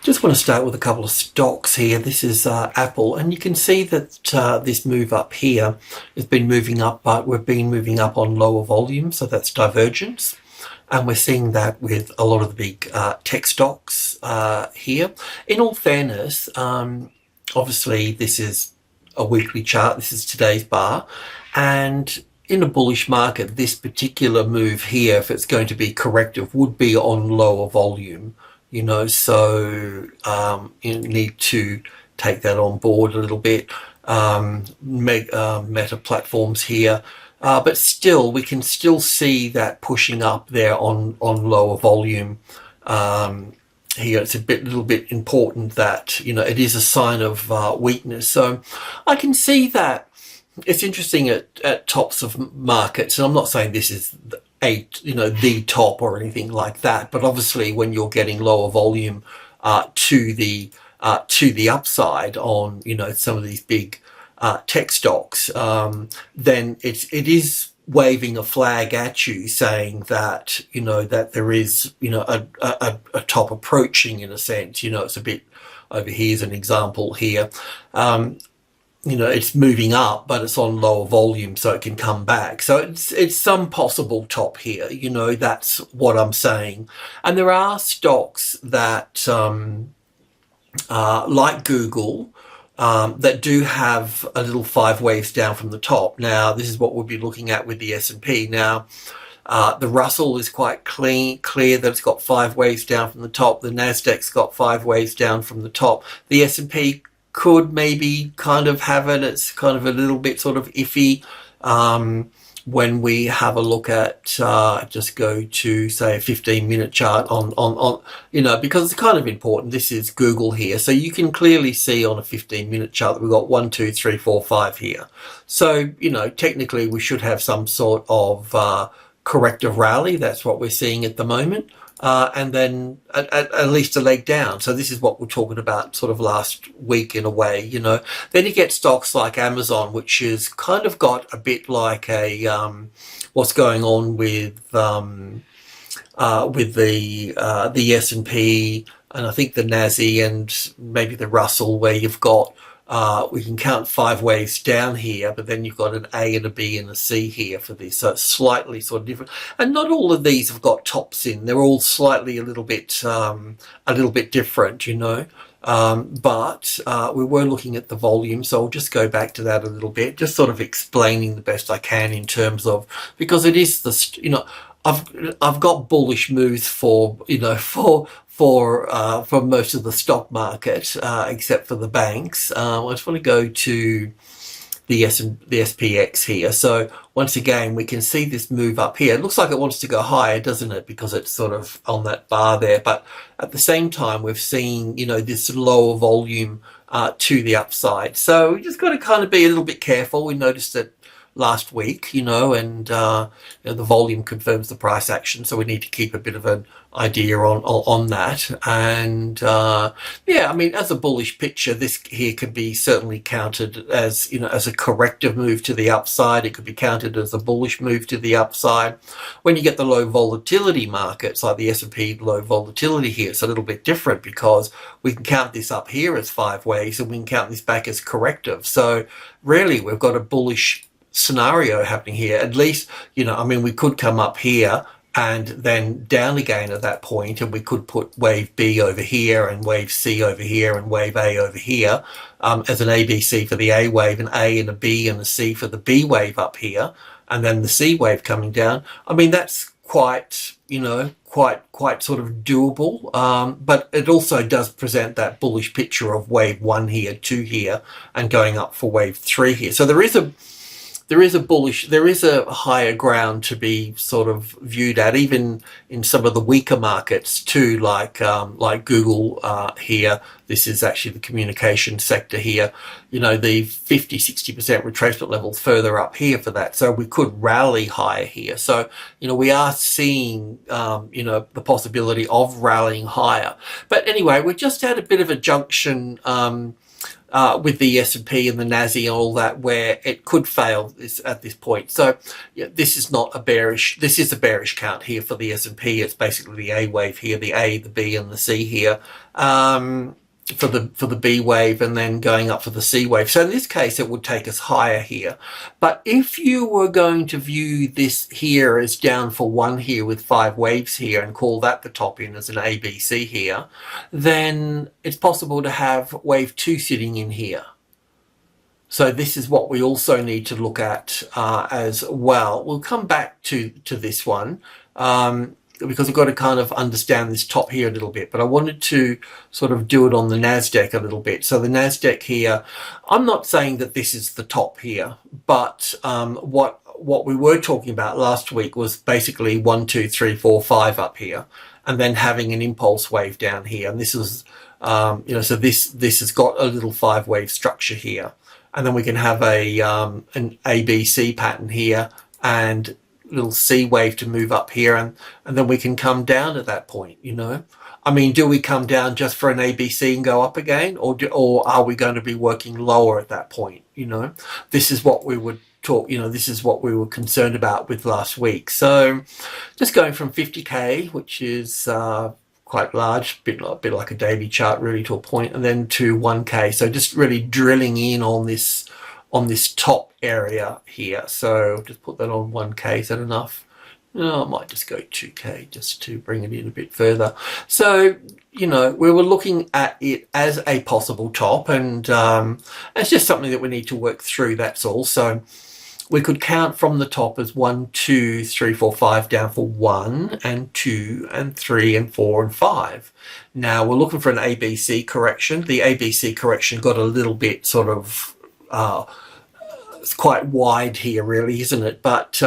Just want to start with a couple of stocks here. This is Apple, and you can see that this move up here has been moving up, but we've been moving up on lower volume, so that's divergence. And we're seeing that with a lot of the big tech stocks here. In all fairness, obviously this is a weekly chart. This is today's bar. And in a bullish market, this particular move here, if it's going to be corrective, would be on lower volume. So you need to take that on board a little bit. Meta platforms here, but still, we can still see that pushing up there on lower volume. Here, it's a little bit important that it is a sign of weakness. So I can see that it's interesting at tops of markets, and I'm not saying this is the top or anything like that, but obviously when you're getting lower volume to the upside on some of these big tech stocks, then it is waving a flag at you, saying that that there is a top approaching, in a sense. It's a bit over here's an example here. It's moving up, but it's on lower volume, so it can come back. So it's some possible top here. That's what I'm saying. And there are stocks that, like Google, that do have a little 5 waves down from the top. Now, this is what we'll be looking at with the S&P. Now, the Russell is quite clear that it's got 5 waves down from the top. The NASDAQ's got 5 waves down from the top. The S&P could maybe kind of have it. It's kind of a little bit sort of iffy when we have a look at just go to, say, a 15-minute chart on because it's kind of important. This is Google here, so you can clearly see on a 15-minute chart that we've got 1, 2, 3, 4, 5 here. So technically we should have some sort of corrective rally. That's what we're seeing at the moment. And then at least a leg down. So this is what we're talking about sort of last week in a way, Then you get stocks like Amazon, which is kind of got a bit like a what's going on with the S&P, and I think the NASI and maybe the Russell, where you've got we can count 5 waves down here, but then you've got an A and a B and a C here for this. So it's slightly sort of different. And not all of these have got tops in. They're all slightly a little bit different, but we were looking at the volume. So I'll just go back to that a little bit, just sort of explaining the best I can in terms of, because it is I've got bullish moves for most of the stock market, except for the banks. I just want to go to the SPX here. So once again, we can see this move up here. It looks like it wants to go higher, doesn't it? Because it's sort of on that bar there. But at the same time, we've seen, this lower volume to the upside. So we just got to kind of be a little bit careful. We noticed that last week, and the volume confirms the price action, so we need to keep a bit of an idea on that. And as a bullish picture, this here could be certainly counted as as a corrective move to the upside. It could be counted as a bullish move to the upside. When you get the low volatility markets like the S&P low volatility here, it's a little bit different, because we can count this up here as 5 waves, and we can count this back as corrective. So really, we've got a bullish scenario happening here. At least, we could come up here and then down again at that point, and we could put wave B over here and wave C over here and wave A over here as an ABC for the A wave, an A and a B and a C for the B wave up here, and then the C wave coming down. That's quite quite sort of doable, but it also does present that bullish picture of wave 1 here, 2 here, and going up for wave 3 here. So there is a higher ground to be sort of viewed at, even in some of the weaker markets too, like Google here. This is actually the communication sector here. The 50-60% retracement levels further up here for that. So we could rally higher here. So, we are seeing, the possibility of rallying higher. But anyway, we're just at a bit of a junction with the S&P and the NASDAQ and all that, where it could fail at this point. So yeah, this is not a bearish. This is a bearish count here for the S&P. It's basically the A wave here, the A, the B, and the C here. For the B wave, and then going up for the C wave. So in this case, it would take us higher here. But if you were going to view this here as down for one here with 5 waves here and call that the top in as an ABC here, then it's possible to have wave 2 sitting in here. So this is what we also need to look at as well. We'll come back to this one. Because I've got to kind of understand this top here a little bit, but I wanted to sort of do it on the NASDAQ a little bit. So the NASDAQ here, I'm not saying that this is the top here, but what we were talking about last week was basically 1, 2, 3, 4, 5 up here, and then having an impulse wave down here. And this is, so this has got a little 5 wave structure here, and then we can have an ABC pattern here and little C wave to move up here, and then we can come down at that point, I mean, do we come down just for an ABC and go up again, or are we going to be working lower at that point? This is what we would talk, this is what we were concerned about with last week. So just going from 50k, which is quite large, a bit like a daily chart really to a point, and then to 1k. So just really drilling in on this top area here. So just put that on 1k. Is that enough? No, I might just go 2k just to bring it in a bit further. So, we were looking at it as a possible top, and it's just something that we need to work through, that's all. So we could count from the top as 1, 2, 3, 4, 5 down for 1 and 2 and 3 and 4 and 5. Now we're looking for an ABC correction. The ABC correction got a little bit sort of it's quite wide here really, isn't it? But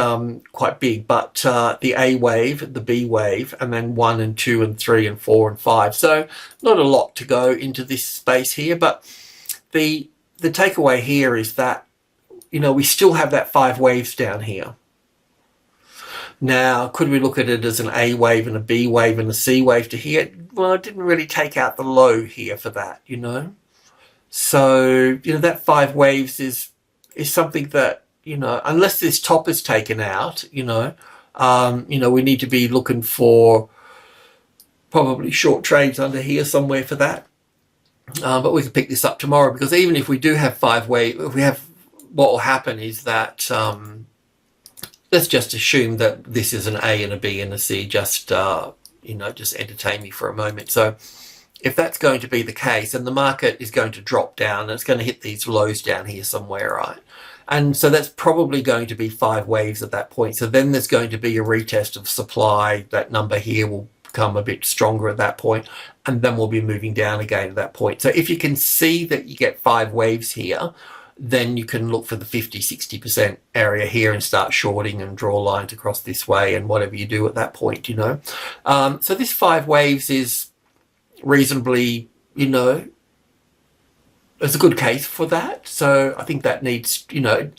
quite big. But the A wave, the B wave, and then 1 and 2 and 3 and 4 and 5. So not a lot to go into this space here, but the takeaway here is that we still have that 5 waves down here. Now, could we look at it as an A wave and a B wave and a C wave to here? Well, it didn't really take out the low here for that, So, that 5 waves is something that, unless this top is taken out, we need to be looking for probably short trades under here somewhere for that. But we can pick this up tomorrow, because even if we do have 5 waves, what will happen is that, let's just assume that this is an A and a B and a C, just entertain me for a moment. So if that's going to be the case, and the market is going to drop down, and it's going to hit these lows down here somewhere, right? And so that's probably going to be 5 waves at that point. So then there's going to be a retest of supply. That number here will become a bit stronger at that point, and then we'll be moving down again at that point. So if you can see that you get 5 waves here, then you can look for the 50-60% area here and start shorting and draw lines across this way and whatever you do at that point, So this 5 waves is reasonably, there's a good case for that. So I think that needs, I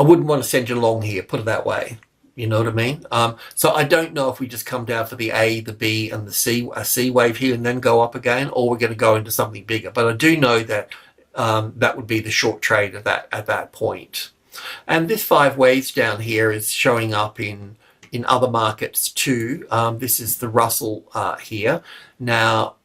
wouldn't want to send you long here, put it that way. You know what I mean? So I don't know if we just come down for the A, the B, and the C, a C wave here and then go up again, or we're going to go into something bigger. But I do know that that would be the short trade at that point. And this 5 waves down here is showing up in other markets too. This is the Russell here. Now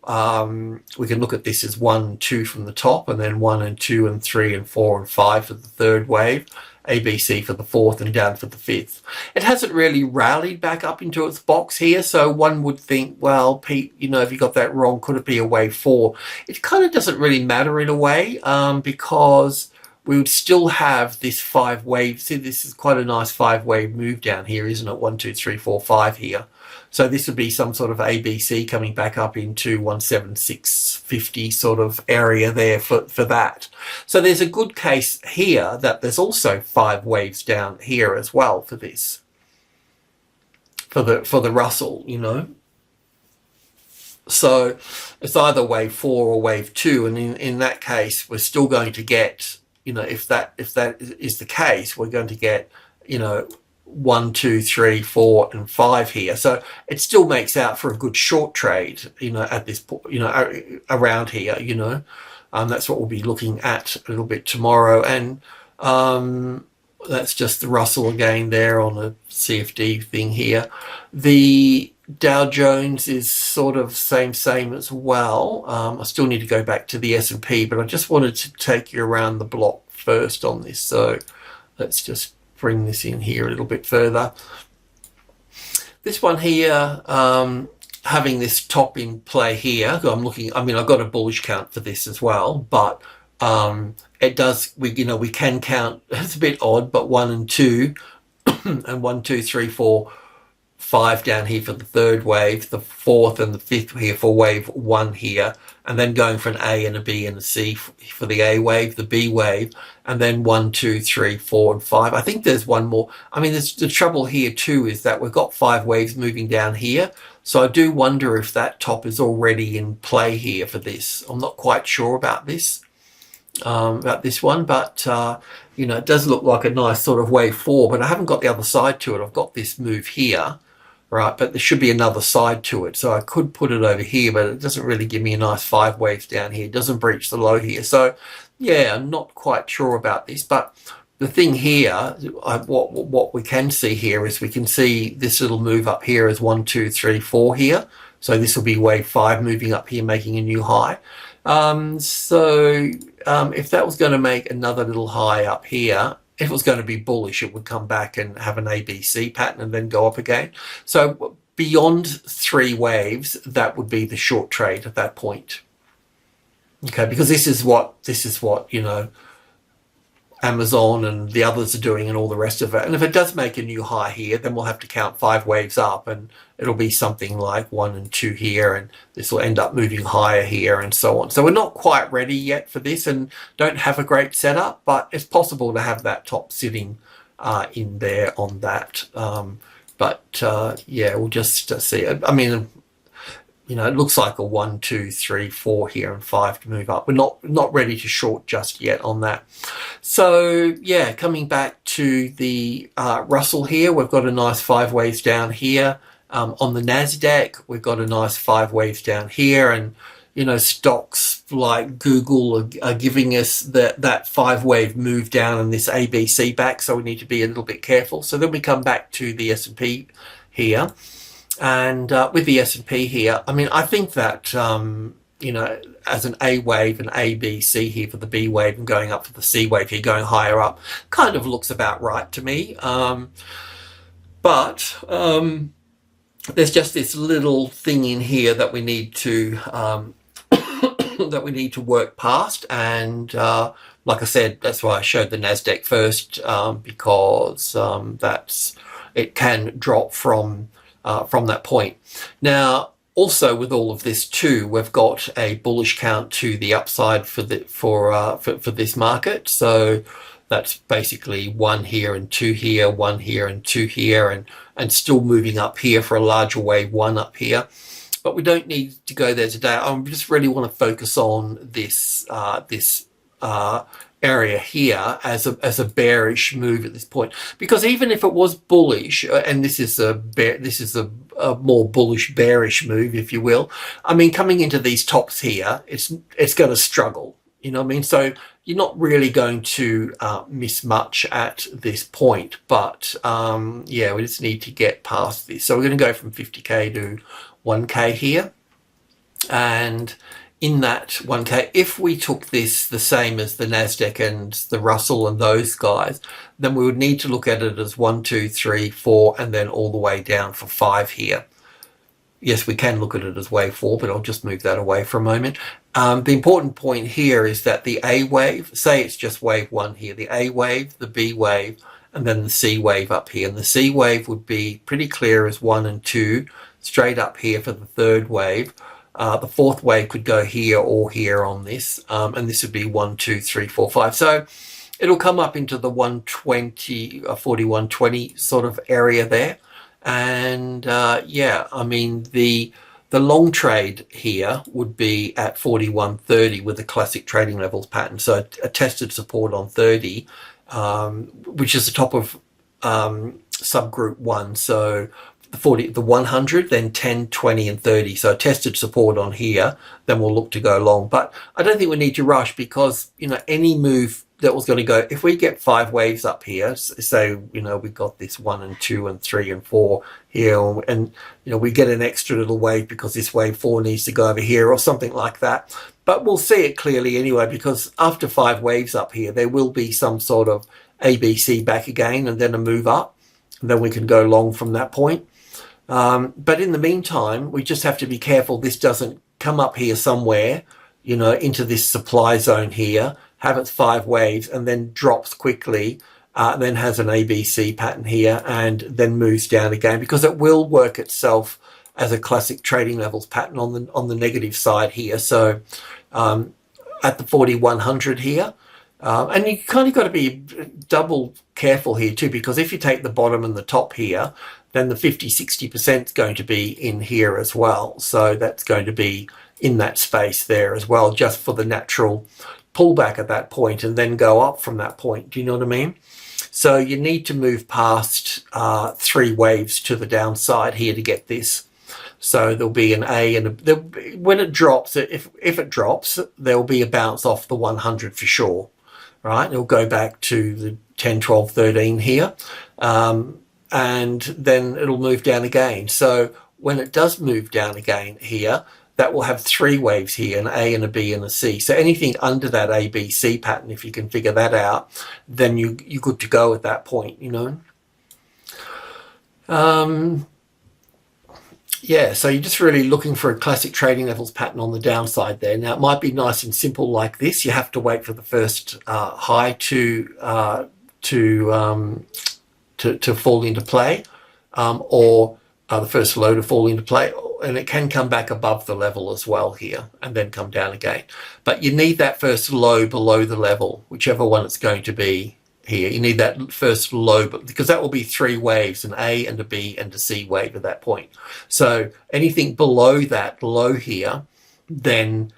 we can look at this as 1, 2 from the top, and then 1 and 2 and 3 and 4 and 5 for the third wave, ABC for the fourth, and down for the fifth. It hasn't really rallied back up into its box here, so one would think, well, Pete, if you got that wrong, could it be a wave 4? It kind of doesn't really matter in a way, because we would still have this 5 wave. See, this is quite a nice 5 wave move down here, isn't it? 1, 2, 3, 4, 5 here. So this would be some sort of ABC coming back up into 17650 sort of area there for that. So there's a good case here that there's also 5 waves down here as well for this, for the Russell, So it's either wave 4 or wave 2, and in that case, we're still going to get, if that is the case, we're going to get, 1, 2, 3, 4, and 5 here. So it still makes out for a good short trade, at this point, around here, That's what we'll be looking at a little bit tomorrow. And that's just the Russell again there on a CFD thing here. The Dow Jones is sort of same as well. I still need to go back to the S&P, but I just wanted to take you around the block first on this. So let's just bring this in here a little bit further. This one here, having this top in play here, I'm looking, I mean, I've got a bullish count for this as well, but it does, we can count, it's a bit odd, but 1 and 2, and 1, 2, 3, 4, 5 down here for the third wave, the fourth and the fifth here for wave 1 here, and then going for an A and a B and a C for the A wave, the B wave, and then 1, 2, 3, 4, and 5. I think there's one more. I mean, the trouble here too is that we've got 5 waves moving down here, so I do wonder if that top is already in play here for this. I'm not quite sure about this. About this one, but it does look like a nice sort of wave 4, but I haven't got the other side to it. I've got this move here, right, but there should be another side to it, so I could put it over here, but it doesn't really give me a nice 5 waves down here. It doesn't breach the low here, so yeah, I'm not quite sure about this. But the thing here, what we can see here is we can see this little move up here as 1, 2, 3, 4 here, so this will be wave 5 moving up here, making a new high. If that was going to make another little high up here, if it was going to be bullish, it would come back and have an ABC pattern and then go up again. So beyond 3 waves, that would be the short trade at that point. Okay, because this is what Amazon and the others are doing and all the rest of it. And if it does make a new high here, then we'll have to count 5 waves up, and it'll be something like 1 and 2 here, and this will end up moving higher here and so on. So we're not quite ready yet for this and don't have a great setup, but it's possible to have that top sitting in there on that. Yeah, we'll just see. I mean, it looks like a 1, 2, 3, 4 here and 5 to move up. We're not ready to short just yet on that. So yeah, coming back to the Russell here, we've got a nice 5 waves down here. On the NASDAQ, we've got a nice 5 waves down here, and stocks like Google are giving us that 5 wave move down and this ABC back, so we need to be a little bit careful. So then we come back to the S&P here. And with the S&P here, I mean, I think that, as an A wave, an A, B, C here for the B wave and going up for the C wave here, going higher up, kind of looks about right to me. There's just this little thing in here that we need to that we need to work past. And like I said, that's why I showed the NASDAQ first, because it can drop from that point. Now, also with all of this too, we've got a bullish count to the upside for this market. So that's basically 1 here and 2 here, 1 here and 2 here, and still moving up here for a larger wave 1 up here. But we don't need to go there today. I just really want to focus on this area here as a bearish move at this point, because even if it was bullish, and this is a more bullish bearish move, if you will, I mean, coming into these tops here, it's going to struggle, you know what I mean? So you're not really going to miss much at this point, but yeah, we just need to get past this. So we're going to go from 50k to 1k here, and in that 1k, if we took this the same as the NASDAQ and the Russell and those guys, then we would need to look at it as 1, 2, 3, 4, and then all the way down for 5 here. Yes, we can look at it as wave 4, but I'll just move that away for a moment. The important point here is that the A wave, say it's just wave 1 here, the A wave, the B wave, and then the C wave up here. And the C wave would be pretty clear as 1 and 2, straight up here for the third wave. The fourth wave could go here or here on this, and this would be 1, 2, 3, 4, 5. So it'll come up into the 120, 41.20 sort of area there. And yeah, I mean, the long trade here would be at 41.30 with a classic trading levels pattern. So a tested support on 30, which is the top of subgroup 1. So the 100, then 10, 20, and 30. So tested support on here, then we'll look to go long. But I don't think we need to rush because, you know, any move that was going to go, if we get 5 waves up here, so, you know, we've got this 1 and 2 and 3 and 4 here, and, you know, we get an extra little wave because this wave 4 needs to go over here or something like that. But we'll see it clearly anyway, because after 5 waves up here, there will be some sort of ABC back again and then a move up, and then we can go long from that point. But in the meantime, we just have to be careful this doesn't come up here somewhere, you know, into this supply zone here, have its 5 waves, and then drops quickly, then has an ABC pattern here, and then moves down again, because it will work itself as a classic trading levels pattern on the negative side here. So at the 4100 here, and you kind of got to be double careful here too, because if you take the bottom and the top here, then the 50-60% is going to be in here as well. So that's going to be in that space there as well, just for the natural pullback at that point, and then go up from that point. Do you know what I mean? So you need to move past 3 waves to the downside here to get this. So there'll be an A, and when it drops, if it drops, there'll be a bounce off the 100 for sure, right? It'll go back to the 10, 12, 13 here, and then it'll move down again. So when it does move down again here, that will have 3 waves here, an A and a B and a C. So anything under that ABC pattern, if you can figure that out, then you're good to go at that point, you know. Yeah, so you're just really looking for a classic trading levels pattern on the downside there. Now, it might be nice and simple like this. You have to wait for the first high to fall into play, or the first low to fall into play, and it can come back above the level as well here and then come down again. But you need that first low below the level, whichever one it's going to be here. You need that first low, because that will be 3 waves, an A and a B and a C wave at that point. So anything below that low here, then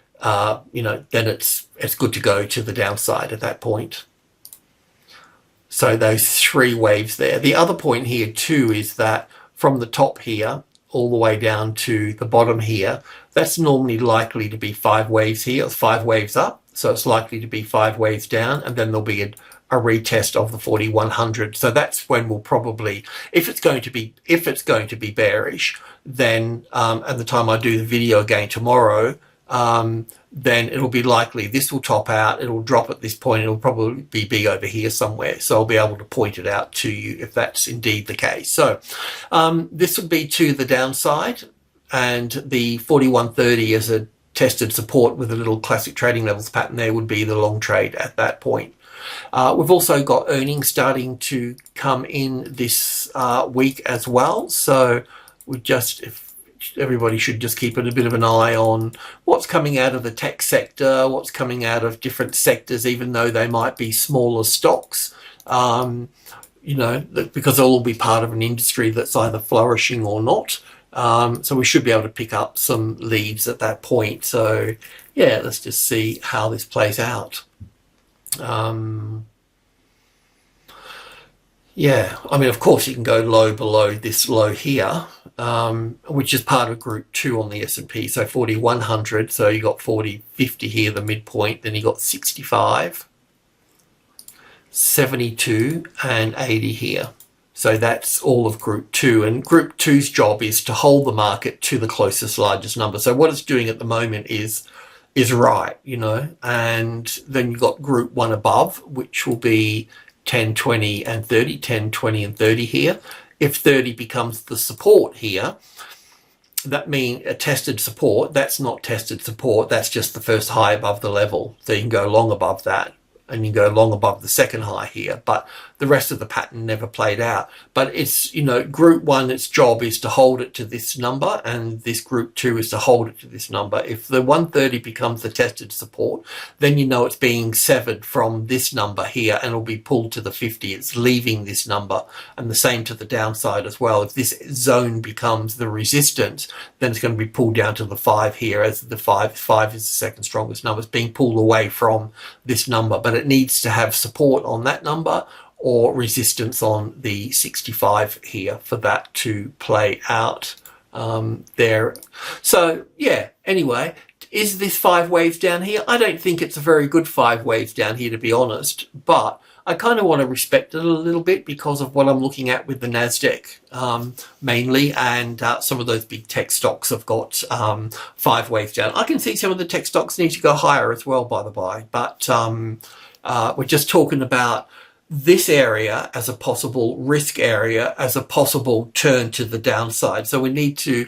you know, then it's good to go to the downside at that point. So those 3 waves there. The other point here too is that from the top here all the way down to the bottom here, that's normally likely to be 5 waves here, 5 waves up. So it's likely to be 5 waves down, and then there'll be a retest of the 4100. So that's when we'll probably, if it's going to be bearish, then at the time I do the video again tomorrow, then it'll be likely this will top out, it'll drop at this point, it'll probably be over here somewhere. So I'll be able to point it out to you if that's indeed the case. So this would be to the downside, and the 4130 as a tested support with a little classic trading levels pattern there would be the long trade at that point. We've also got earnings starting to come in this week as well. So we just, everybody should just keep a bit of an eye on what's coming out of the tech sector, what's coming out of different sectors, even though they might be smaller stocks, you know, because they'll all be part of an industry that's either flourishing or not. So we should be able to pick up some leads at that point. So yeah, let's just see how this plays out. Yeah, I mean, of course you can go low below this low here, which is part of group 2 on the S&P. So 4100, so you got 40.50 here, the midpoint, then you got 65, 72 and 80 here. So that's all of group 2, and group 2's job is to hold the market to the closest largest number. So what it's doing at the moment is right, you know, and then you've got group 1 above, which will be 10, 20 and 30, 10, 20 and 30 here. If 30 becomes the support here, that means a tested support. That's not tested support, that's just the first high above the level. So you can go long above that, and you go long above the second high here, but the rest of the pattern never played out. But it's, you know, group 1, its job is to hold it to this number, and this group 2 is to hold it to this number. If the 130 becomes the tested support, then you know it's being severed from this number here, and it'll be pulled to the 50. It's leaving this number, and the same to the downside as well. If this zone becomes the resistance, then it's going to be pulled down to the 5 here, as the 5 is the second strongest number. It's being pulled away from this number, but it needs to have support on that number, or resistance on the 65 here for that to play out there. So yeah, anyway, is this 5 waves down here? I don't think it's a very good 5 waves down here, to be honest, but I kind of want to respect it a little bit because of what I'm looking at with the NASDAQ mainly, and some of those big tech stocks have got 5 waves down. I can see some of the tech stocks need to go higher as well, by the by, but we're just talking about this area as a possible risk area, as a possible turn to the downside. So we need to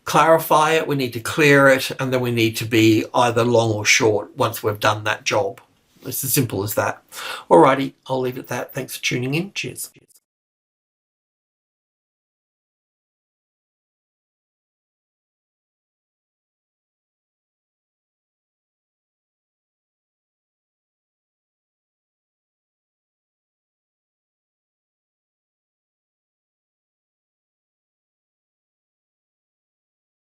clarify it, we need to clear it, and then we need to be either long or short once we've done that job. It's as simple as that. Alrighty, I'll leave it at that. Thanks for tuning in. Cheers.